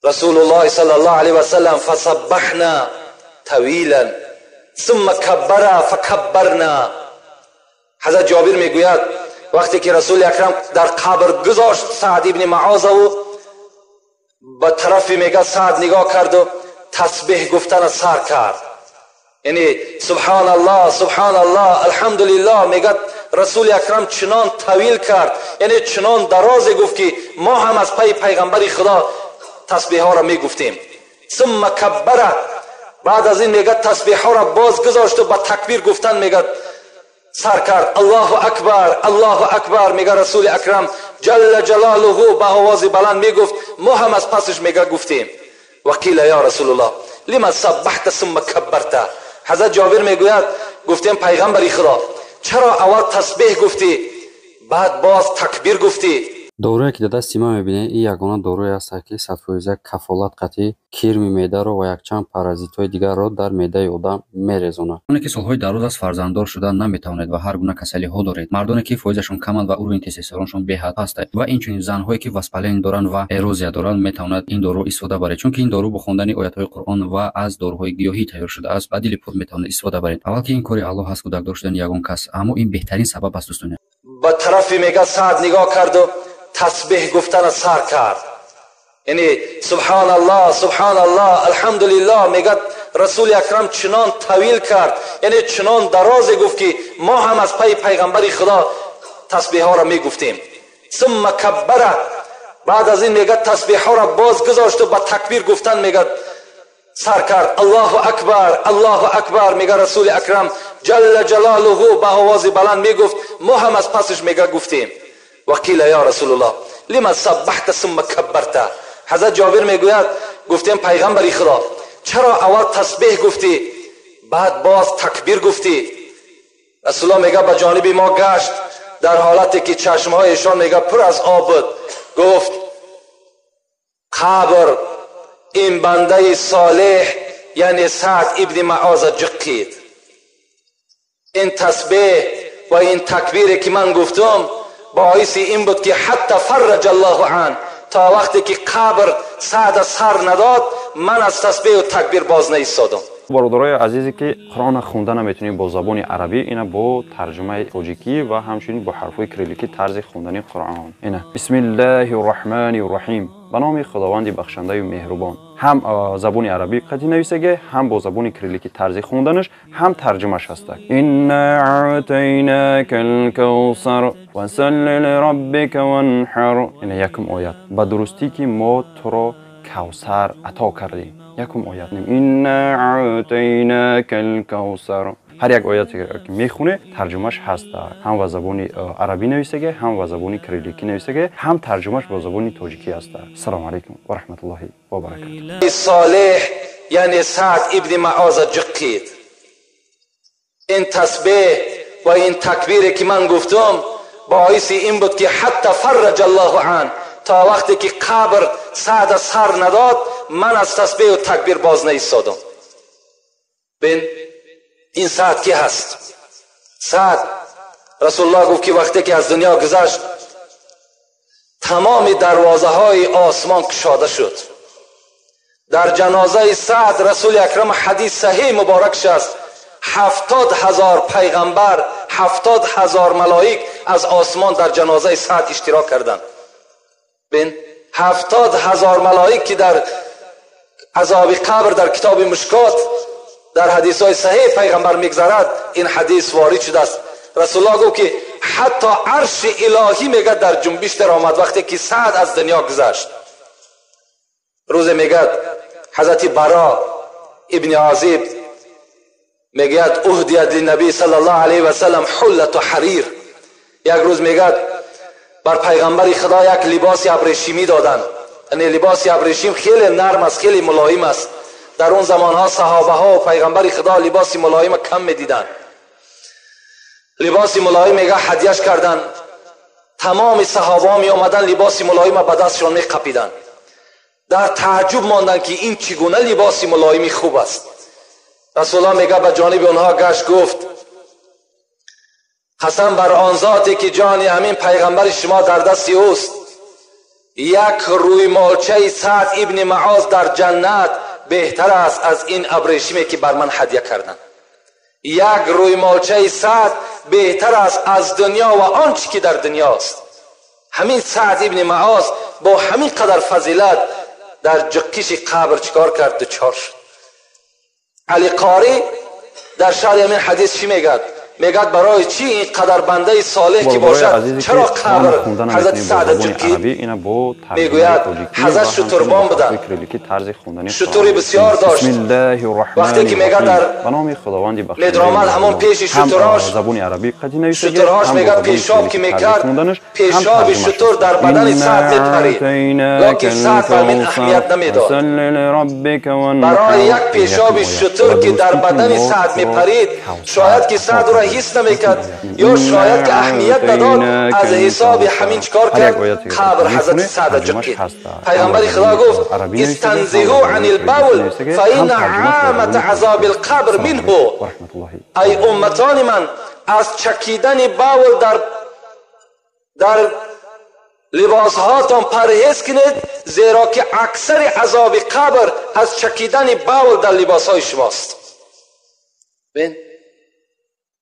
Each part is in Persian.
رسول الله صلی الله علیه و سلم فسبحنا طویلا ثم کبر فکبرنا. حضرت جابر میگوید وقتی که رسول اکرم در قبر گذاشت سعد ابن معاذ و به طرف میگه سعد نگاه کرد و تسبیح گفتن سر کرد، یعنی سبحان الله سبحان الله الحمدلله. میگه رسول اکرم چنان طویل کرد، یعنی چنان دراز گفت که ما هم از پی پیغمبر خدا تسبیح ها را میگفتیم. ثم کبر، بعد از این میگه تسبیح ها را باز گذاشت و با تکبیر گفتن میگه سر کرد. الله اکبر الله اکبر. میگه رسول اکرم جل جلاله با آواز بلند میگفت، ما هم از پسش میگه گفتیم. وقیل یا رسول الله لما سبحت ثم کبرت. حضرت جابر میگوید گفتیم پیغمبر خدا چرا اول تسبیح گفتی بعد باز تکبیر گفتی؟ دوره که در دست ما میبینه این یگانه دوره است که 100% کفالت قطعی کرم معده رو و یک چند پارازیت‌های دیگر رو در معده آدم میرزونه. اونایی که سالهای دراز از فرزنددار شدن نمیتوانند و هر گونه کسلی ها دارید، مردانی که فایزشون کم و اورین تستوسترونشون به حد است و اینچنین زنهایی که وسپالین دارن و اروزیا دارن میتوانند این دارو استفاده برید، چون که این دارو با خوندن آیات های قرآن و از داروهای گیاهی تیار شده است. بدیل پود میتوانید استفاده برید. اول که این کاری الله هست کودک داشتن یگان کس، اما این بهترین سبب است دوستان. با طرفی میگه سعد نگاه کرد و تسبیح گفتن سر کرد، یعنی سبحان الله سبحان الله الحمدلله. میگه رسول اکرم چنان طویل کرد، یعنی چنان دراز گفت که ما هم از پی پیغمبر خدا تسبیح ها را میگفتیم. ثم کبر، بعد از این میگه تسبیح ها را باز گذاشت و با تکبیر گفتن میگه سر کرد. الله اکبر الله اکبر. میگه رسول اکرم جل جلاله با آواز بلند میگفت، ما هم از پسش میگه گفتیم. وقیل یا رسول الله لما سبحت ثم کبرت. حضرت جابر میگوید گفتیم پیغمبر خدا چرا اول تسبیح گفتی بعد باز تکبیر گفتی؟ رسول الله میگه به جانب ما گشت در حالتی که چشمهایشان میگه پر از آب بود، گفت قبر این بنده صالح یعنی سعد ابن معاذ جقید. این تسبیح و این تکبیری که من گفتم باعث این بود که حتی فرج الله عنه، تا وقتی که قبر سعد سر نداد من از تسبیح و تکبیر باز نایستادم. برادرای عزیزی که قرآن خوندن نمیتونید با زبان عربی، اینا با ترجمه تاجیکی و همچنین با حرفای کریلیکی طرز خوندن قرآن. اینا بسم الله الرحمن الرحیم، به نام خداوند بخشنده و مهربان. هم زبان عربی قدی نویسه، هم با زبان کریلیکی طرز خوندنش، هم ترجمهش هست. انا اعطیناک الکوثر فصل لربک وانحر. اینا یکم آیت به درستی که ما تو را کوثر عطا کردیم. یکم آیت نیم انا اعطیناک الکوثر. هر یک آیتی که میخونه ترجمهش هست، هم با زبان عربی نویسه، هم با زبان کریلیکی نویسه، هم ترجمهش با زبان تاجیکی است. السلام علیکم و رحمت الله و برکاته. صالح یعنی سعد ابن معاذ جقید. این تسبیح و این تکبیری که من گفتم باعث این بود که حتی فرج الله عنه، تا وقتی که قبر سعد سر نداد من از تسبیح و تکبیر باز نایستادم. ببین این سعد کی هست؟ سعد رسول الله گفت که وقتی که از دنیا گذشت تمام دروازه های آسمان کشاده شد. در جنازه سعد رسول اکرم حدیث صحیح مبارکش است 70,000 پیغمبر 70,000 ملائک از آسمان در جنازه سعد اشتراک کردند. ببین 70,000 ملائک که در عذاب قبر در کتاب مشکات در حدیث های صحیح پیغمبر میگذارد، این حدیث وارد شده است. رسول الله گفت که حتی عرش الهی میگه در جنبش در آمد وقتی که سعد از دنیا گذشت. روز میگه حضرت برا ابن عازب میگه اهدیت للنبی صلی الله علیه و سلم حلت و حریر. یک روز میگه بر پیغمبر خدا یک لباس ابریشمی دادن، یعنی لباس ابریشم خیلی نرم است، خیلی ملایم است. در اون زمان ها صحابه ها و پیغمبر خدا لباس ملایم کم میدیدن. لباس ملایم میگه هدیهش کردن، تمام صحابه ها می آمدن لباس ملایم به دستشون می قپیدن. در تعجب ماندن که این چگونه لباس ملایمی خوب است. رسول الله میگه به جانب اونها گشت گفت قسم بر آن ذاتی که جان همین پیغمبر شما در دست اوست، یک روی مالچه سعد ابن معاذ در جنت بهتر است از این ابریشمی که بر من هدیه کردن. یک روی مالچه سعد بهتر است از دنیا و آنچه که در دنیاست. همین سعد ابن معاذ با همین قدر فضیلت در جقیش قبر چیکار کرد؟ دچار شد. علی قاری در شرح همین حدیث چی میگد؟ میگد برای چی این قدر بنده صالح که باشد چرا قبر حضرت سعد جقی؟ میگوید حضرت شتربان بودن، شتری بسیار داشت. وقتی که میگد در میدرآمد همون پیش شترهاش میگد پیشاب که میکرد پیشاب شتر در بدن سعد میپرید، لیکن سعد همین اهمیت نمیداد. برای یک پیشاب شتر که در بدن سعد میپرید شاید که سعد را حس نمیکرد یا شاید که اهمیت نداد، از حساب همین چکار کرد؟ قبر حضرت سعد جقی. پیغمبر خدا گفت استنزهوا عن البول فإن عامة عذاب القبر منه. ای امتان من از چکیدن بول در لباسهاتان پرهیز کنید، زیرا که اکثر عذاب قبر از چکیدن بول در لباسهای شماست. ببین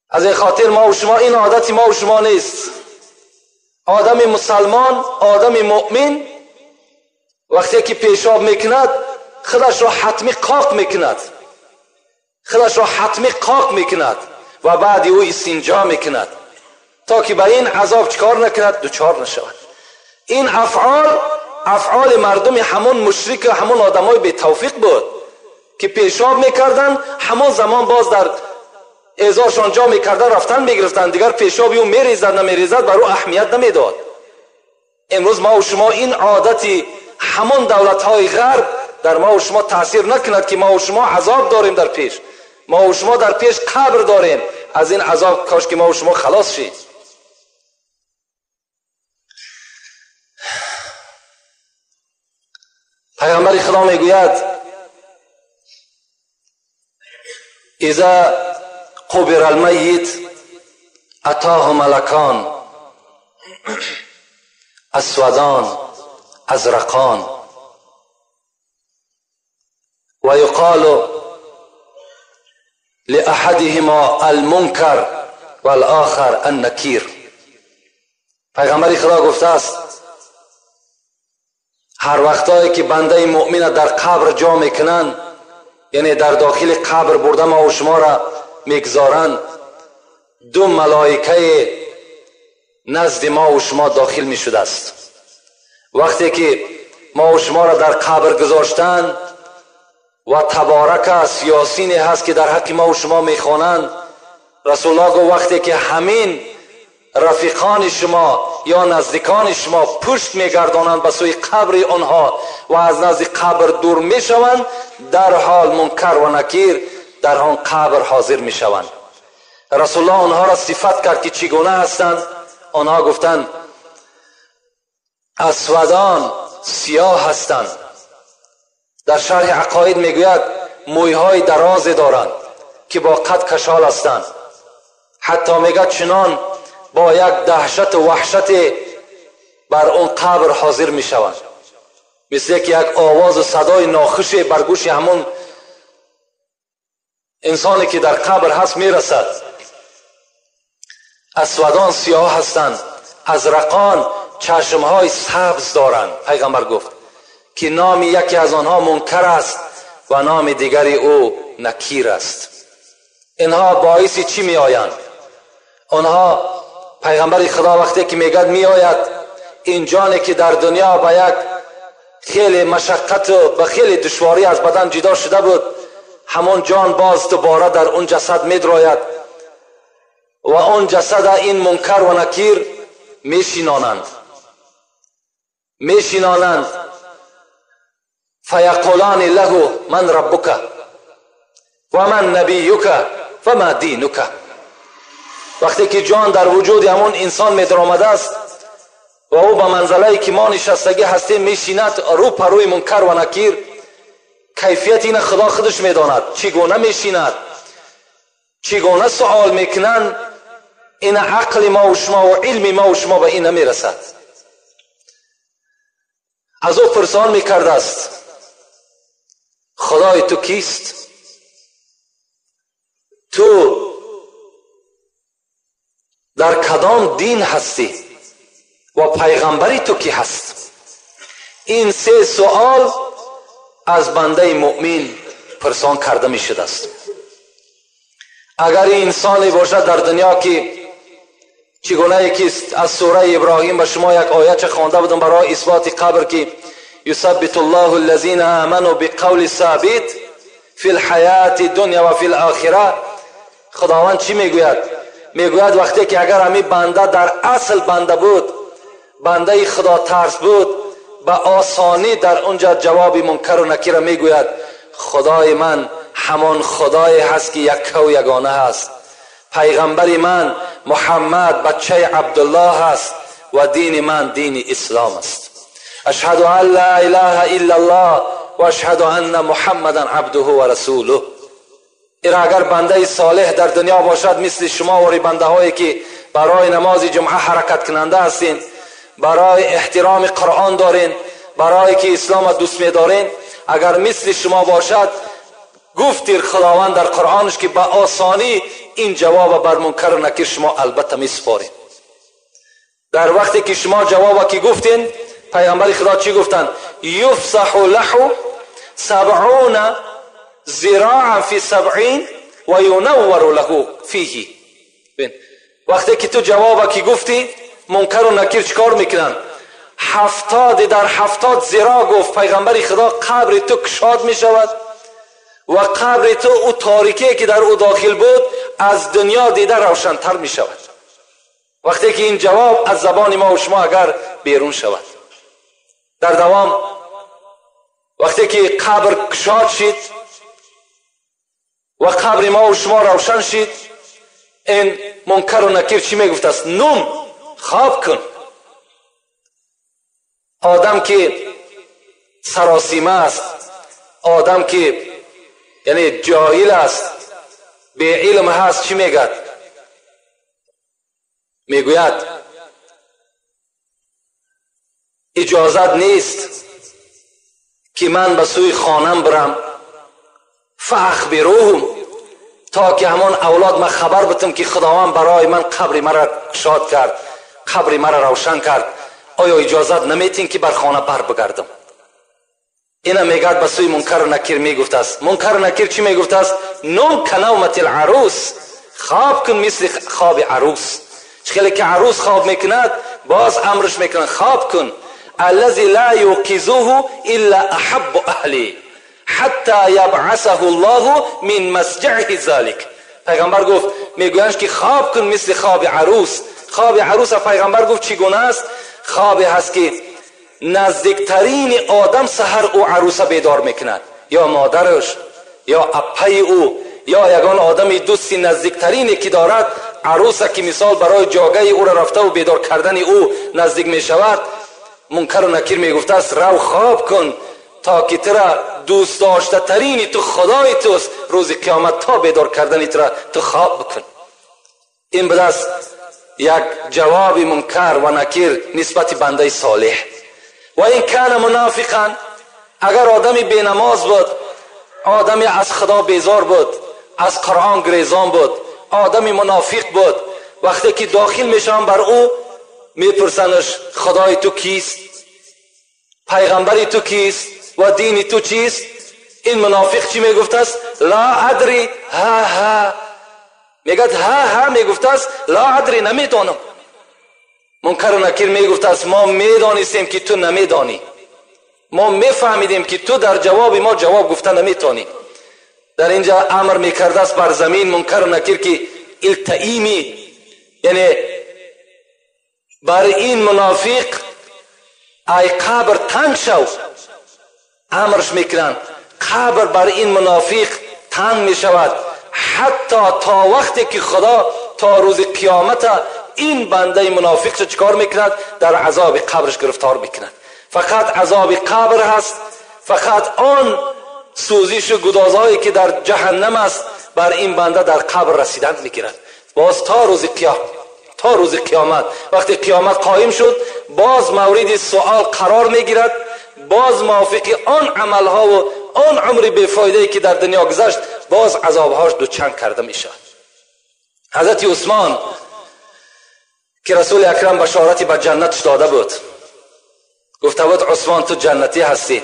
از این خاطر ما و شما این عادت ما و شما نیست. آدم مسلمان، آدم مؤمن وقتی که پیشاب میکند خودش را حتمی قاق میکند، و بعد او استنجا میکند تا که به این عذاب چکار نکند؟ دوچار نشود. این افعال مردم همون مشرک، همون آدمای بی توفیق بود که پیشاب میکردن، همون زمان باز در ازارشان جا میکردن رفتن میگرفتن، دیگر پیشابی اون میریزد نمیریزد بر او اهمیت نمیداد. امروز ما و شما این عادتی همون دولت‌های غرب در ما و شما تاثیر نکند که ما و شما عذاب داریم در پیش، ما و شما در پیش قبر داریم. از این عذاب کاش که ما و شما خلاص شید. پیغمبر خدا میگوید اذا قبر المیت اتاه ملکان اسودان ازرقان و یقال لأحدهما المنکر والآخر النکیر. پیغمبر خدا گفته است هر وقتایی که بنده مؤمن در قبر جا میکنن، یعنی در داخل قبر برده ما و شما را میگذارند، دو ملائکه نزد ما و شما داخل می شده است. وقتی که ما و شما را در قبر گذاشتند و تبارک است یاسین هست که در حق ما و شما میخوانند، رسول الله گفت وقتی که همین رفیقان شما یا نزدیکان شما پشت میگردانند به سوی قبر آنها و از نزد قبر دور میشوند، در حال منکر و نکیر در آن قبر حاضر میشوند. رسول الله آنها را صفت کرد که چگونه هستند. آنها گفتند اسودان سیاه هستند. در شرح عقاید میگوید مویهای درازی دارند که با قد کشال هستند. حتی میگه چنان با یک دهشت و وحشت بر اون قبر حاضر میشوند، مثل که یک آواز و صدای ناخوش بر گوش همون انسانی که در قبر هست میرسد. اسودان سیاه هستند، ازرقان چشمهای سبز دارند. پیغمبر گفت که نام یکی از آنها منکر است و نام دیگری او نکیر است. اینها باعث چی می آیند؟ آنها پیغمبر خدا وقتی که میگد می آید این جانی که در دنیا با یک خیلی مشقت و به خیلی دشواری از بدن جدا شده بود، همون جان باز دوباره در اون جسد می دراید و اون جسد این منکر و نکیر میشینانند فیقولان له من ربک و من نبیک و ما دینک. وقتی که جان در وجود همون انسان می درآمده است و او به منزله که ما نشستگی هستیم میشیند رو پروی منکر و نکیر، کیفیت این خدا خودش میداند چگونه میشیند، چگونه سوال میکنند. این عقل ما و شما و علم ما و شما به این نمیرسد. از او پرسان میکرده است خدای تو کیست؟ تو در کدام دین هستی و پیغمبری تو کی هست؟ این سه سوال از بنده مؤمن پرسان کرده می شده است. اگر این انسانی باشد در دنیا که چگونه که از سوره ابراهیم به شما یک آیه خوانده بودم برای اثبات قبر که یثبت الله الذین آمنوا بقول ثابت فی الحیات الدنیا و فی الاخره. خداوند چی میگوید؟ میگوید وقتی که اگر همی بنده در اصل بنده بود، بنده خدا ترس بود، به آسانی در اونجا جواب منکر و نکیر میگوید خدای من همان خدای هست که یک و یگانه هست، پیغمبری من محمد بچه عبدالله هست و دین من دین اسلام است. اشهد ان لا اله الا الله و اشهد ان محمدا عبده و رسوله. این اگر بنده صالح در دنیا باشد مثل شما و بنده هایی که برای نماز جمعه حرکت کننده هستین، برای احترام قرآن دارین، برای که اسلام دوست می‌دارین، اگر مثل شما باشد گفتیر خداوند در قرآنش که با آسانی این جواب بر منکر و نکیر شما البته میسپارید. در وقتی که شما جواب که گفتین پیغمبر خدا چی گفتن؟ یفسح له 70 ذراعا فی 70 و ینور له فیه. وقتی که تو جواب که گفتی منکر و نکیر چیکار میکنن؟ 70 در 70 ذراع گفت پیغمبر خدا قبر تو کشاد میشود و قبر تو او تاریکی که در او داخل بود از دنیا دیده روشن‌تر میشود. وقتی که این جواب از زبان ما و شما اگر بیرون شود، در دوام وقتی که قبر کشاد شد و قبر ما و شما روشن شد، این منکر و نکیر چی میگفت است؟ نوم، خواب کن. آدم که سراسیمه است، آدم که یعنی جاهل است، به علم هست، چی میگد؟ میگوید اجازت نیست که من به سوی خانم برم فاخبروهم، تا که همان اولاد من خبر بتم که خداوند برای من قبر مرا شاد کرد، قبر مرا روشن کرد. آیا اجازت نمیتین که بر خانه بر بگردم؟ اینا میگد به سوی منکر و نکیر میگفت است. منکر و نکیر چی میگفت است؟ نوم کنومت العروس، خواب کن مثل خواب عروس. خیلی که عروس خواب میکند باز امرش میکنن خواب کن. الذي لا يوقظه الا احب اهلی حتی یبعثه الله من مسجعه ذلك. پیغمبر گفت میگویند که خواب کن مثل خواب عروس. خواب عروس پیغمبر گفت چگونه است؟ خوابی هست که نزدیکترین آدم سحر او عروس بیدار میکند، یا مادرش یا اپای او یا یگان آدمی دوستی نزدیکترینی که دارد عروس که مثال برای جاگه او را رفته و بیدار کردن او نزدیک میشود. منکر و نکیر میگفته است رو خواب کن تا که ترا دوست داشته ترین تو خدای توست، روز قیامت تا بیدار کردن ترا تو خواب بکن. این بود است یک جواب منکر و نکیر نسبت بنده صالح. و این کان منافقا، اگر آدمی بی نماز بود، آدمی از خدا بیزار بود، از قرآن گریزان بود، آدمی منافق بود، وقتی که داخل میشن بر او میپرسنش خدای تو کیست، پیغمبری تو کیست و دینی تو چیست؟ این منافق چی میگفت است؟ لا ادری، ها میگد ها میگفت است لا ادری، نمیدانم. منکر و نکیر میگفت است ما میدانستیم که تو نمیدانی، ما میفهمیدیم که تو در جواب ما جواب گفته نمیتونی. در اینجا امر میکرده است بر زمین منکر و نکیر که التئیمی، یعنی بر این منافق ای قبر تنگ شو. امرش میکنن قبر بر این منافق تنگ میشود حتی تا وقتی که خدا تا روز قیامت این بنده منافق چیکار میکند؟ در عذاب قبرش گرفتار میکند. فقط عذاب قبر هست، فقط آن سوزش و گدازهایی که در جهنم است بر این بنده در قبر رسیدن میگیرد. باز تا روز قیامت وقتی قیامت قائم شد باز مورد سوال قرار میگیرد، باز موافق آن عملها و آن عمر بیفایده که در دنیا گذشت باز عذابهاش دوچند کرده میشد. حضرت عثمان که رسول اکرم بشارتی به جنتش داده بود، گفته بود عثمان تو جنتی هستی.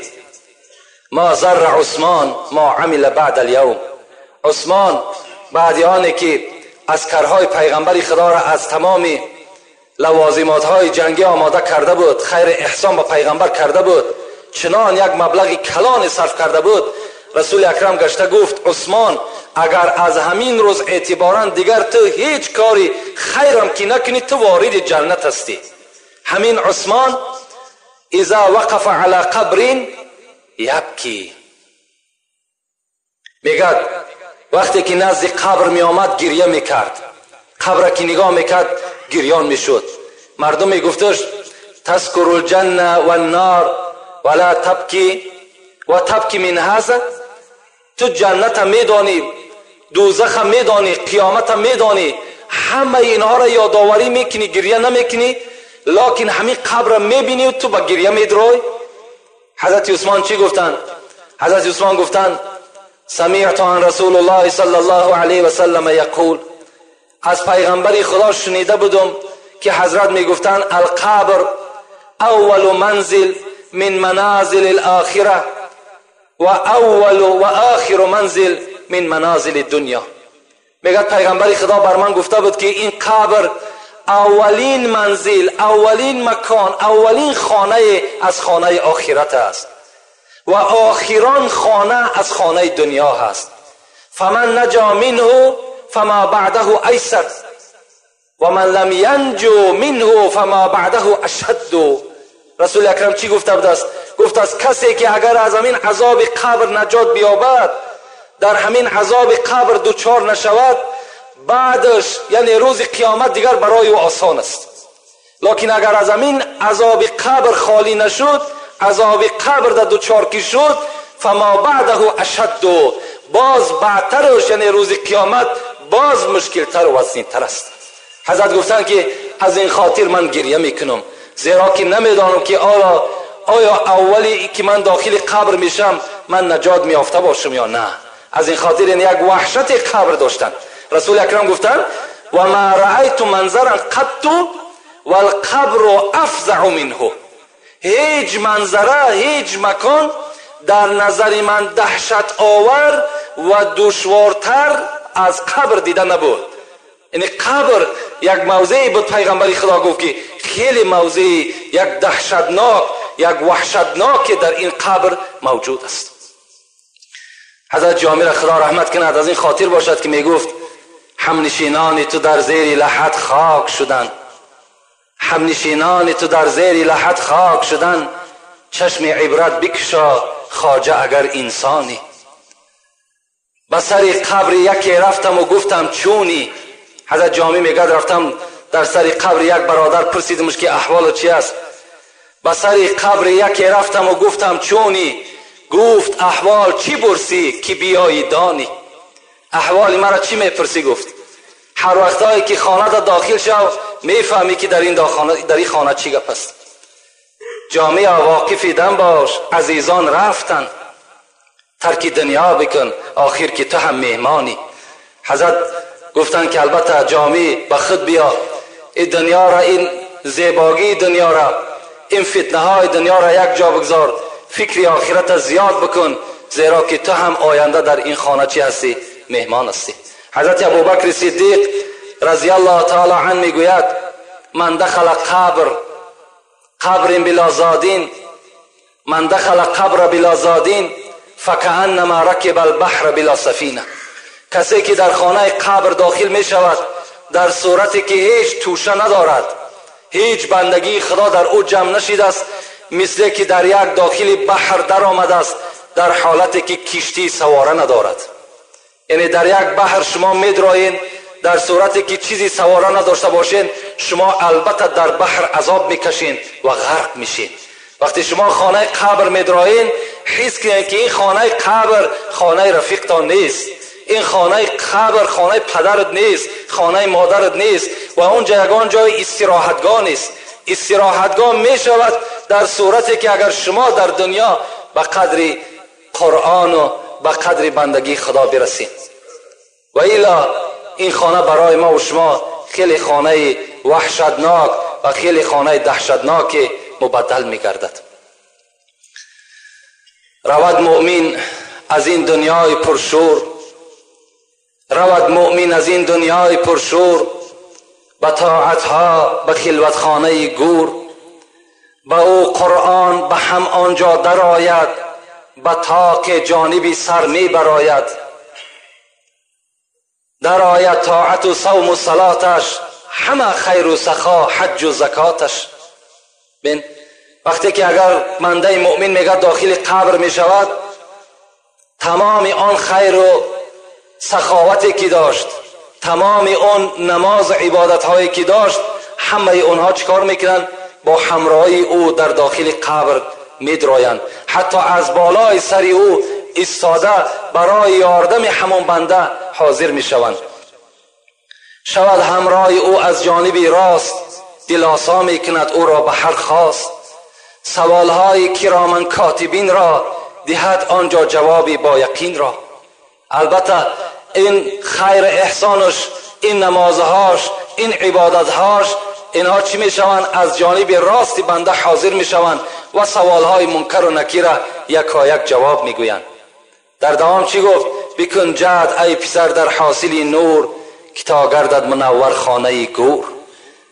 ما ضر عثمان ما عمل بعد اليوم. عثمان بعد آنی که عسکرهای پیغمبر خدا را از تمام لوازمات های جنگی آماده کرده بود، خیر احسان به پیغمبر کرده بود، چنان یک مبلغ کلان صرف کرده بود، رسول اکرم گشته گفت عثمان اگر از همین روز اعتبارا دیگر تو هیچ کاری خیرم که نکنی تو وارد جنت هستی. همین عثمان اذا وقف على قبر یبکی، میگد وقتی که نزد قبر می آمد گریه میکرد، قبر که نگاه میکرد گریان میشد. مردم میگفتش تذکر الجنه و النار ولا تبکی و تبکی من هذا، تو جنت هم میدانی، دوزخ هم میدانی، قیامت هم میدانی، همه اینها را یادآوری میکنی گریه نمیکنی، لکن همین قبر میبینی و تو با گریه میدروی. حضرت عثمان چی گفتن؟ حضرت عثمان گفتن سمعت عن رسول الله صلی الله علیه و سلم یقول، از پیغمبر خدا شنیده بودم که حضرت میگفتن القبر اول منزل من منازل الاخره و اول و آخر منزل من منازل دنیا. میگه پیغمبر خدا بر من گفته بود که این قبر اولین منزل، اولین مکان، اولین خانه از خانه آخرت است و آخران خانه از خانه دنیا هست. فمن نجا منه فما بعده ایسر و من لم ینجو منه فما بعده اشد. رسول اکرم چی گفته بود است؟ گفت است کسی که اگر از همین عذاب قبر نجات بیابد، در همین عذاب قبر دوچار نشود، بعدش یعنی روز قیامت دیگر برای او آسان است. لکن اگر از همین عذاب قبر خالی نشد، عذاب قبر در دوچار کی شد، فما بعده اشد، باز بعدترش یعنی روز قیامت باز مشکلتر و وسیع‌تر است. حضرت گفتن که از این خاطر من گریه میکنم، زیرا که نمیدانم که آیا اولی که من داخل قبر میشم من نجات میافته باشم یا نه. از این خاطر این یک وحشت قبر داشتن. رسول اکرم گفتن و ما رأیت منظرا قط والقبر افزع منه، هیچ منظره، هیچ مکان در نظر من دهشت آور و دشوارتر از قبر دیده نبود. یعنی قبر یک موضعی بود، پیغمبر خدا گفت که خیلی موضعی یک دهشتناک، یک وحشتناک در این قبر موجود است. حضرت جامی را خدا رحمت کند از این خاطر باشد که می گفت همنشینان تو در زیر لحد خاک شدند، همنشینان تو در زیر لحد خاک شدند، چشم عبرت بکشا خواجه اگر انسانی. به سر قبر یکی رفتم و گفتم چونی. حضرت جامی میگه رفتم در سر قبر یک برادر پرسیدمش که احوال چی است. به سر قبر یکی رفتم و گفتم چونی. گفت احوال چی پرسی که بیایی دانی. احوال مرا چی میپرسی؟ گفت هر وقتایی که خانه داخل شو میفهمی که در این خانه چی گپ است. جامعه واقف دم باش، عزیزان رفتن، ترک دنیا بکن آخر که تو هم مهمانی. حضرت گفتن که البته جامعه به خود بیا، این دنیا را، این زیبایی دنیا را، این فتنه های دنیا را یک جا بگذار، فکر آخرت زیاد بکن، زیرا که تو هم آینده در این خانه چی هستی؟ مهمان هستی. حضرت ابوبکر صدیق رضی الله تعالی عنه میگوید من دخل قبر بلا زادین، من دخل قبر بلا زادین فکأنما رکب البحر بلا سفینه. کسی که در خانه قبر داخل می شود در صورتی که هیچ توشه ندارد، هیچ بندگی خدا در او جمع نشیده است، مثل که در یک داخل بحر در آمده است در حالتی که کشتی سواره ندارد. یعنی در یک بحر شما میدروین، در صورتی که چیزی سواره نداشته باشین شما البته در بحر عذاب میکشین و غرق میشین. وقتی شما خانه قبر میدروین حس کنید که این خانه قبر خانه رفیقتان نیست، این خانه قبر خانه پدرت نیست، خانه مادرت نیست و اونجا یگان جای استراحتگاه نیست. استراحتگاه می شود در صورتی که اگر شما در دنیا به قدر قرآن و به قدر بندگی خدا برسید. و الا این خانه برای ما و شما خیلی خانه وحشتناک و خیلی خانه دهشتناک مبدل می‌گردد. رود مؤمن از این دنیای پرشور، رود مؤمن از این دنیای پرشور، به طاعتها به خلوتخانه گور. به او قرآن به هم آنجا در آید، به طاق جانبی سر می براید. در آید طاعت و صوم و صلاتش، همه خیر و سخا حج و زکاتش. بین وقتی که اگر بنده مؤمن میگه داخل قبر می شود، تمام آن خیر و سخاوتی که داشت، تمام آن نماز عبادت هایی که داشت، همه اونها چیکار میکنن؟ با همراهی او در داخل قبر میدرایند. حتی از بالای سر او ایستاده برای یاردم همون بنده حاضر میشوند. شود همراه او از جانب راست، دلاسا میکند او را به هر خواست. سوالهای کرامن کاتبین را، دهد آنجا جوابی با یقین را. البته این خیر احسانش، این نمازهاش، این عبادتهاش، اینها چی میشوند؟ از جانب راست بنده حاضر میشوند و سوالهای منکر و نکیر یکایک جواب میگویند. در دوام چی گفت؟ بکن جهد ای پسر در حاصل نور، که تا گردد منور خانه گور.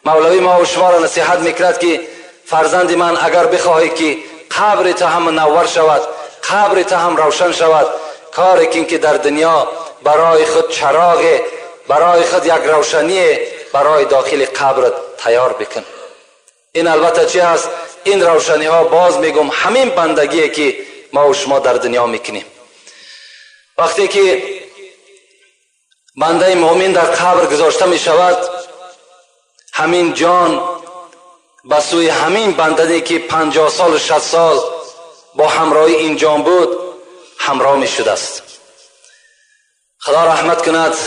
مولوی ما و شما را نصیحت میکرد که فرزند من اگر بخواهی که قبر تا هم منور شود، قبر تا هم روشن شود، کاری کن که در دنیا برای خود چراغ، برای خود یک روشنی برای داخل قبرت تیار بکن. این البته چی است؟ این روشنی ها باز میگم همین بندگیه که ما و شما در دنیا میکنیم. وقتی که بنده مؤمن در قبر گذاشته می شود، همین جان به سوی همین بنده که 50 سال و 60 سال با همراهی این جان بود همراه می شده است. خدا رحمت کند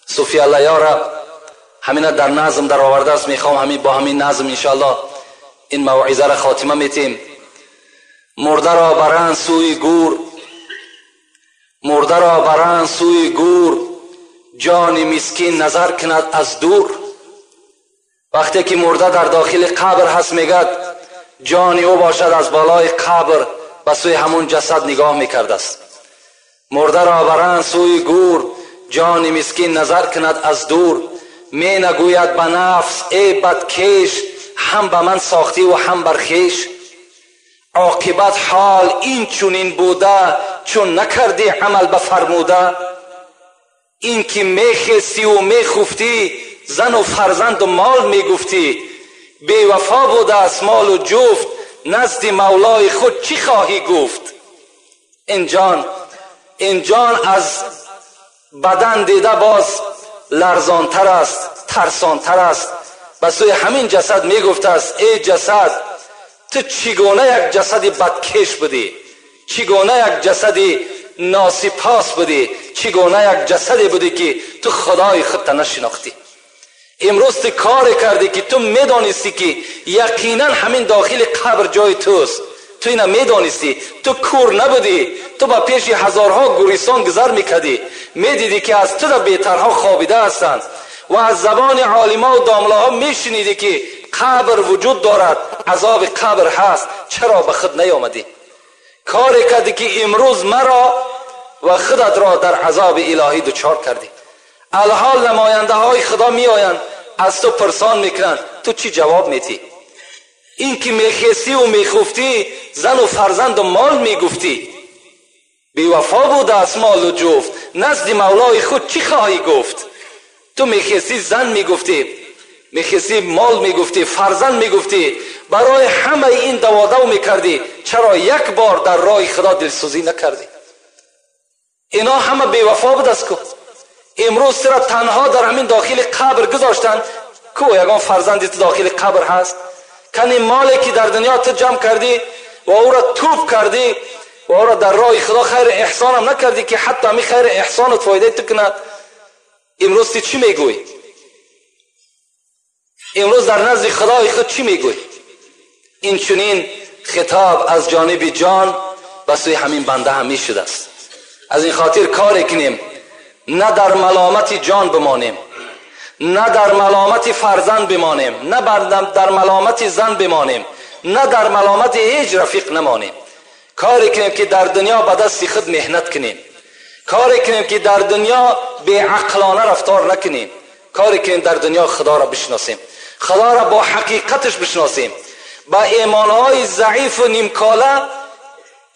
صوفی الله یاره، همین در نظم در آورده است. میخوام همین با همین نظم انشاءالله این موعظه را خاتمه میتیم. مرده را برند سوی گور، مرده را برند سوی گور، جان مسکین نظر کند از دور. وقتی که مرده در داخل قبر هست میگد جان او باشد از بالای قبر به سوی همون جسد نگاه میکرده است. مرده را برند سوی گور، جان مسکین نظر کند از دور. می نگوید به نفس ای بدکش، هم به من ساختی و هم برخیش. عاقبت حال این چونین بوده، چون نکردی عمل بفرموده. این که میخستی و میخفتی، زن و فرزند و مال میگفتی. بی وفا بوده است مال و جفت، نزد مولای خود چی خواهی گفت. این جان از بدن دیده باز لرزانتر است، ترسانتر است. به سوی همین جسد میگفته است ای جسد، تو چگونه یک جسد بدکش بودی، چگونه یک جسد ناسپاس بودی، چگونه یک جسدی بودی که تو خدای خودت نشناختی. امروز تو کاری کردی که تو میدانستی که یقینا همین داخل قبر جای توست. تو اینا میدانستی، تو کور نبودی، تو با پیش هزارها گوریستان گذر میکردی، میدیدی که از تو بهترها خوابیده هستند و از زبان عالما و داملاها میشنیدی که قبر وجود دارد، عذاب قبر هست. چرا به خود نیامدی؟ کاری کردی که امروز مرا و خودت را در عذاب الهی دچار کردی. الحال نماینده های خدا می آیند از تو پرسان میکنند، تو چی جواب میدی؟ این که میخستی و میخفتی، زن و فرزند و مال میگفتی. بی وفا بوده است مال و جفت، نزد مولای خود چی خواهی گفت. تو میخستی زن میگفتی، میخستی مال میگفتی، فرزند میگفتی، برای همه این دوادو میکردی. چرا یک بار در راه خدا دلسوزی نکردی؟ اینا همه بی وفا بود است. امروز سر تنها در همین داخل قبر گذاشتن. کو یگان فرزندی تو داخل قبر هست؟ کنی مالی که در دنیا تو جمع کردی و او را توپ کردی و او را در راه خدا خیر احسان هم نکردی که حتی همین خیر احسانت فایده تو کند. امروز تو چی میگوی؟ امروز در نزد خدای خود چی میگوی؟ این چنین خطاب از جانب جان به سوی همین بنده همی شده است. از این خاطر کار کنیم نه در ملامت جان بمانیم، نه در ملامت فرزند بمانیم، نه در ملامت زن بمانیم، نه در ملامت هیچ رفیق نمانیم. کاری کنیم که در دنیا به دست خود مهنت کنیم، کاری کنیم که در دنیا بی‌عقلانه رفتار نکنیم، کاری کنیم در دنیا خدا را بشناسیم، خدا را با حقیقتش بشناسیم، با ایمانهای ضعیف و نیمکاله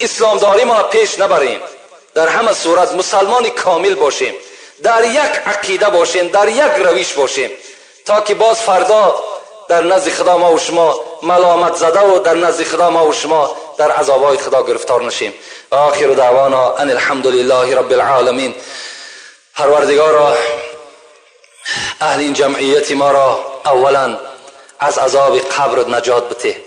اسلامداری ما پیش نبریم، در همه صورت مسلمان کامل باشیم، در یک عقیده باشیم، در یک روش باشیم، تا که باز فردا در نزد خدا ما و شما ملامت زده و در نزد خدا ما و شما در عذابهای خدا گرفتار نشیم. آخر دعوانا ان الحمد لله رب العالمین. پروردگارا اهل این جمعیت ما را اولا از عذاب قبر نجات بده.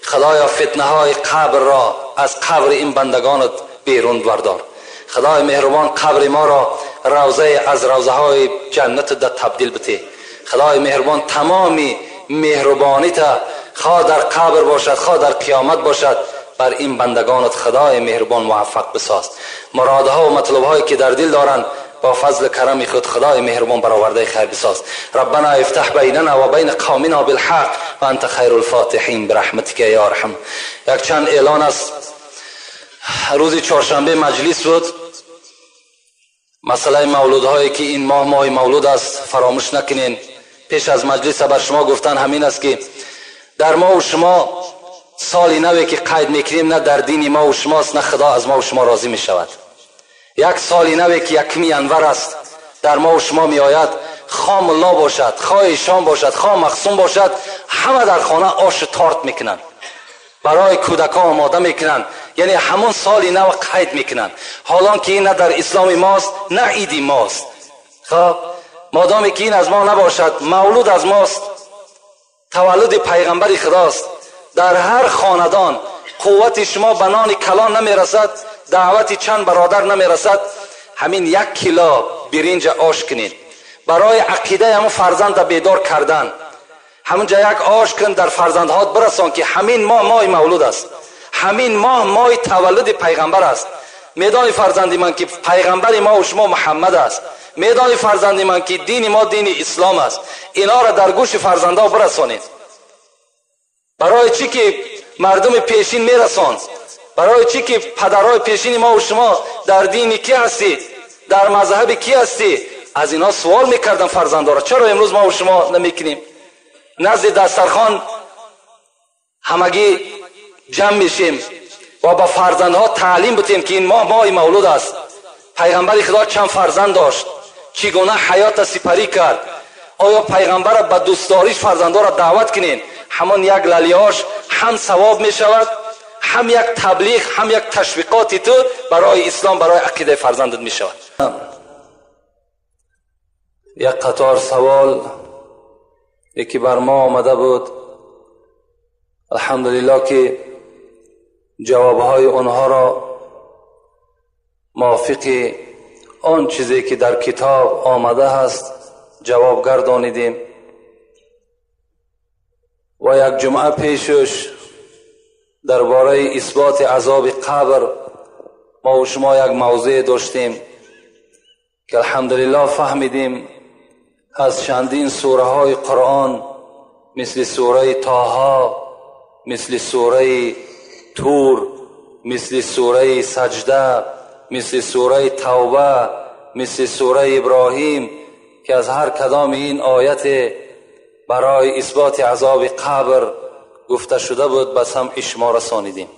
خدایا فتنه های قبر را از قبر این بندگانت بیرون بردار. خدای مهربان قبر ما را روضه از روضه های جنت ده تبدیل بده. خدای مهربان تمامی مهربانی تا خواه در قبر باشد خواه در قیامت باشد بر این بندگانت خدای مهربان موفق بساز. مرادها و مطلبهایی که در دل دارند با فضل کرم خود خدای مهربان برآورده خیر بساز. ربنا افتح بیننا و بین قومنا بالحق و انت خیر الفاتحین برحمتک یا ارحم. یک چند اعلان است. روز چهارشنبه مجلس بود. مسئله مولودهایی که این ماه مولود است فراموش نکنین. پیش از مجلس بر شما گفتن همین است که در ما و شما سالی نوی که قید میکنیم نه در دین ما و شماست نه خدا از ما و شما راضی می شود. یک سالی نوی که یکمی انور است در ما و شما می آید، خواه ملا باشد خواه ایشان باشد خواه مخصوم باشد، همه در خانه آش تارت میکنن برای کودکان آماده میکنن، یعنی همون سالی نو قید میکنن، حالان که این نه در اسلام ماست نه عیدی ماست. خب مادامی که این از ما نباشد، مولود از ماست، تولد پیغمبر خداست، در هر خاندان قوت شما بنان کلان نمیرسد، دعوت چند برادر نمیرسد، همین 1 کیلو برنج آش کنین برای عقیده همون فرزند بیدار کردن. همونجا یک آش کن در فرزندهات برسان که همین ماه مولود است، همین ماه تولد پیغمبر است. میدانی فرزندی من که پیغمبر ما و شما محمد است، میدانی فرزندی من که دین ما دین اسلام است. اینا را در گوش فرزندا برسانید. برای چی که مردم پیشین میرساند؟ برای چی که پدرای پیشین ما و شما در دین کی هستید، در مذهب کی هستید؟ از اینا سوال میکردن فرزندا را. چرا امروز ما و شما نمیکنیم؟ نزد دسترخوان همگی جمع میشیم و با فرزندها تعلیم بدیم که این ماه مولود است. پیغمبر خدا چند فرزند داشت، چگونه حیات سپری کرد. آیا پیغمبر به دوستداریش فرزندا را دعوت کنین؟ همان یک للیاش هم ثواب می شود، هم یک تبلیغ، هم یک تشویقاتی تو برای اسلام، برای عقیده فرزندت می شود. یک قطار سوال یکی بر ما آمده بود، الحمدلله که جوابهای اونها را موافق آن چیزی که در کتاب آمده است جواب گردانیدیم. و یک جمعه پیشش درباره اثبات عذاب قبر ما و شما یک موضوع داشتیم که الحمدلله فهمیدیم از چندین سوره های قرآن مثل سوره طه، مثل سوره تور، مثل سوره سجده، مثل سوره توبه، مثل سوره ابراهیم که از هر کدام این آیت برای اثبات عذاب قبر گفته شده بود به سمع شما رسانیدیم.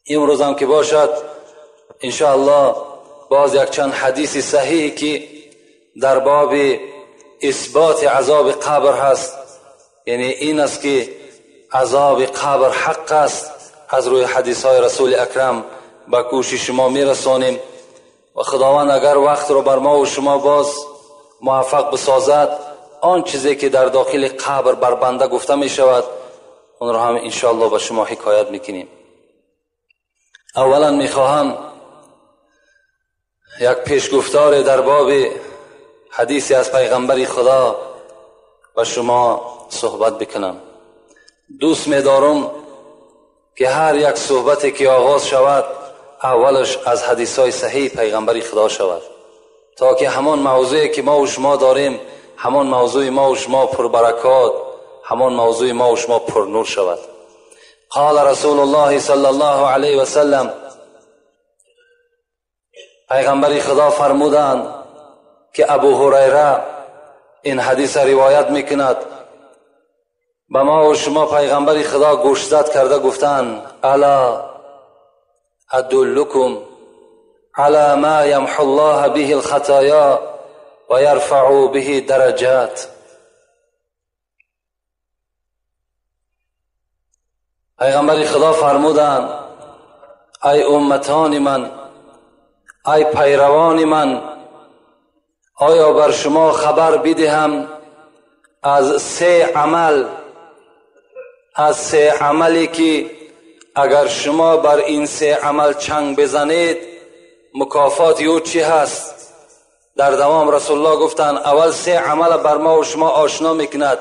امروز هم که باشد انشاءالله باز یک چند حدیث صحیحی که در باب اثبات عذاب قبر هست، یعنی این است که عذاب قبر حق است، از روی حدیث های رسول اکرم به گوش شما میرسانیم و خداوند اگر وقت رو بر ما و شما باز موفق بسازد آن چیزی که در داخل قبر بر بنده گفته می شود اون رو هم انشاءالله به شما حکایت میکنیم. اولا میخواهم یک پیشگفتار در باب حدیثی از پیغمبر خدا با شما صحبت بکنم. دوست می‌دارم که هر یک صحبتی که آغاز شود اولش از حدیث‌های صحیح پیغمبری خدا شود، تا که همان موضوعی که ما و شما داریم، همان موضوع ما و شما پربرکات، همان موضوع ما و شما پر نور شود. قال رسول الله صلی الله علیه و سلم، پیغمبری خدا فرمودند که ابو هریره این حدیث روایت میکند، به ما و شما پیغمبری خدا گوشزد کرده گفتند الا ادلکم علی ما یمحو الله به الخطایا و یرفع به درجات. پیغمبری خدا فرمودند ای امتان من، ای پیروان من، آیا بر شما خبر بدهم از سه عملی که اگر شما بر این سه عمل چنگ بزنید مکافات او چی هست؟ در دوام رسول الله گفتند اول سه عمل بر ما و شما آشنا میکند: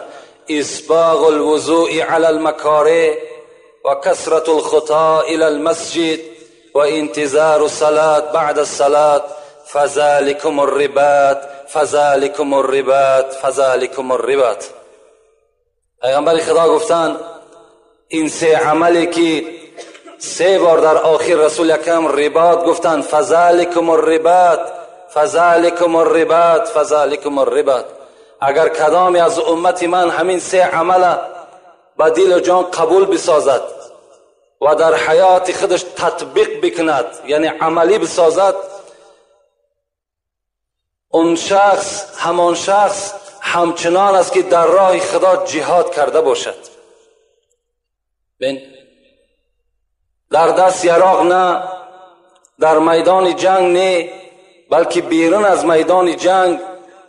اسباغ الوضوء علی المکاره و کثرت الخطا الى المسجد و انتظار الصلاة بعد الصلاة، فذلكم الرباط فذلكم الرباط فذلكم الرباط. پیغمبر خدا گفتند این سه عملی که سه بار در آخر رسول اکرم رباط گفتند، فذلكم الرباط فذلكم الرباط فذلكم الرباط. اگر کدامی از امت من همین سه عمل با دل و جان قبول بسازد و در حیات خودش تطبیق بکند، یعنی عملی بسازد، همان شخص همچنان است که در راه خدا جهاد کرده باشد. بین در دست یراق نه، در میدان جنگ نه، بلکه بیرون از میدان جنگ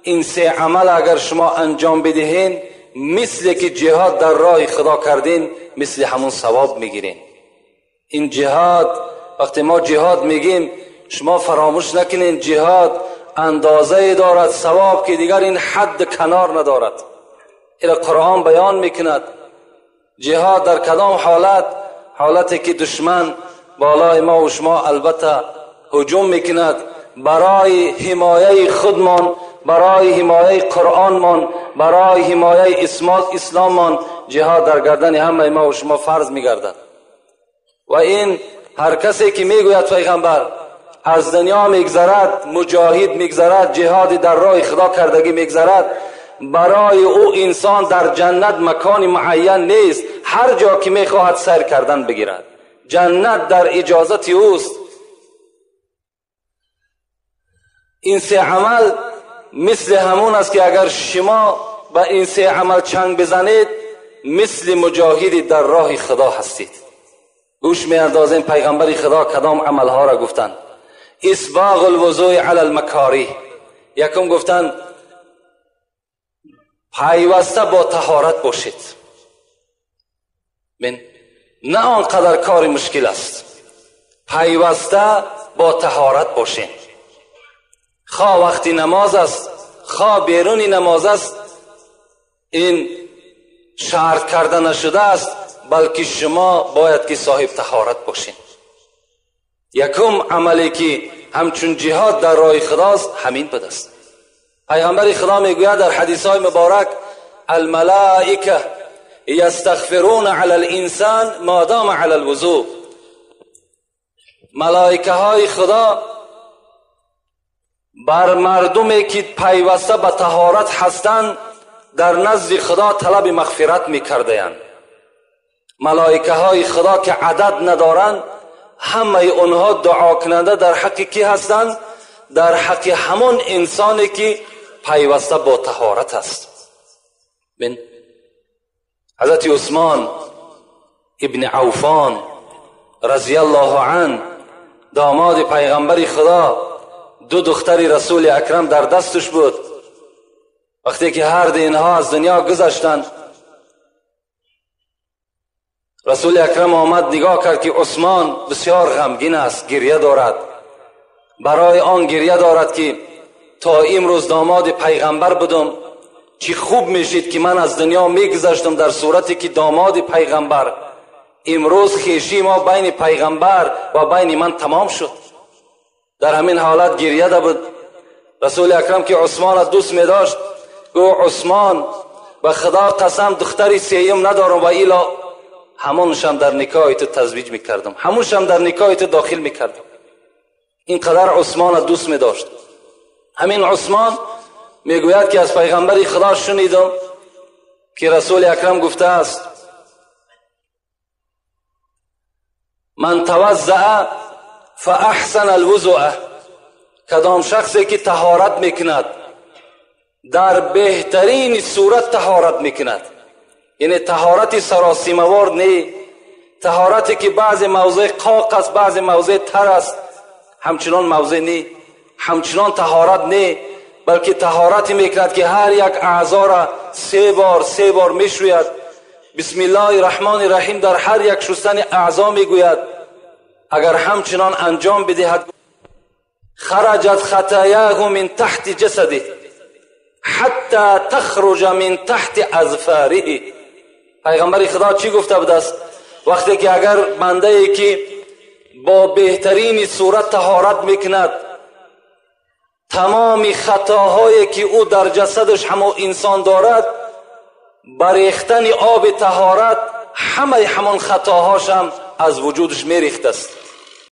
این سه عمل اگر شما انجام بدهین، مثل که جهاد در راه خدا کردین، مثل همون ثواب میگیرین. این جهاد، وقتی ما جهاد میگیم شما فراموش نکنین جهاد اندازه دارد ثواب که دیگر این حد کنار ندارد. این قرآن بیان میکند جهاد در کدام حالتی که دشمن بالای ما و شما البته هجوم میکند، برای حمایه خودمان، برای حمایه قرآنمان، برای حمایه اسلاممان جهاد در گردن همه ما و شما فرض میگردد. و این هر کسی که میگوید پیغمبر از دنیا میگذرد، مجاهد میگذرد، جهاد در راه خدا کردگی میگذرد، برای او انسان در جنت مکان معین نیست، هر جا که میخواهد سیر کردن بگیرد. جنت در اجازت اوست. این سه عمل مثل همون است که اگر شما با این سه عمل چنگ بزنید مثل مجاهد در راه خدا هستید. گوش می اندازیم پیغمبر خدا کدام عملها را گفتند. اسباغ الوضوء علی المکاره، یکم گفتند پیوسته با طهارت باشید. نه آنقدر کار مشکل است، پیوسته با طهارت باشین. خواه وقتی نماز است، خواه بیرونی نماز است، این شرط کرده نشده است، بلکه شما باید که صاحب طهارت باشین. یکم عملی که همچون جهاد در راه خداست همین بود است. پیغمبر خدا میگوید در حدیث‌های مبارک الملائکه یستغفرون علی الانسان ما دام علی الوضوء. ملائکه های خدا بر مردمی که پیوسته به طهارت هستند در نزد خدا طلب مغفرت میکردند. ملائکه های خدا که عدد ندارند، همه اونها دعا کننده در حق کی هستند؟ در حق همون انسانی که پیوسته با طهارت است. حضرت عثمان ابن عوفان رضی الله عنه، داماد پیغمبر خدا، دو دختر رسول اکرم در دستش بود. وقتی که هر دو اینها از دنیا گذشتند، رسول اکرم آمد نگاه کرد که عثمان بسیار غمگین است، گریه دارد. برای آن گریه دارد که تا امروز داماد پیغمبر بودم، چی خوب میشید که من از دنیا میگذشتم در صورتی که داماد پیغمبر امروز خویشی ما بین پیغمبر و بین من تمام شد. در همین حالت گریه بود. رسول اکرم که عثمان را دوست می داشت گو عثمان به خدا قسم دختری سیم ندارم و ایلا همونشم در نکاح تو تزویج میکردم، همونشم در نکاح تو داخل میکردم. اینقدر عثمان را دوست می داشت. همین عثمان میگوید که از پیغمبر خدا شنیدم که رسول اکرم گفته است من توضع فاحسن الوضوء، کدام شخصی که طهارت میکند در بهترین صورت طهارت میکند، یعنی طهارت سراسیمه‌وار نه، طهارتی که بعض موضع قاق است بعض موضع تر است، همچنان موضع نه، همچنان طهارت نه، بلکه طهارتی میکند که هر یک اعضا را 3 بار میشوید، بسم الله الرحمن الرحیم در هر یک شستن اعضا میگوید. اگر همچنان انجام بدهد خرجت خطایاه من تحت جسده حتی تخرج من تحت اظفاره. پیغمبر خدا چی گفته بود است؟ وقتی که اگر بنده ای که با بهترین صورت طهارت میکند تمام خطاهایی که او در جسدش همو انسان دارد بریختن آب طهارت همه همان خطاهاش هم از وجودش میریخت است.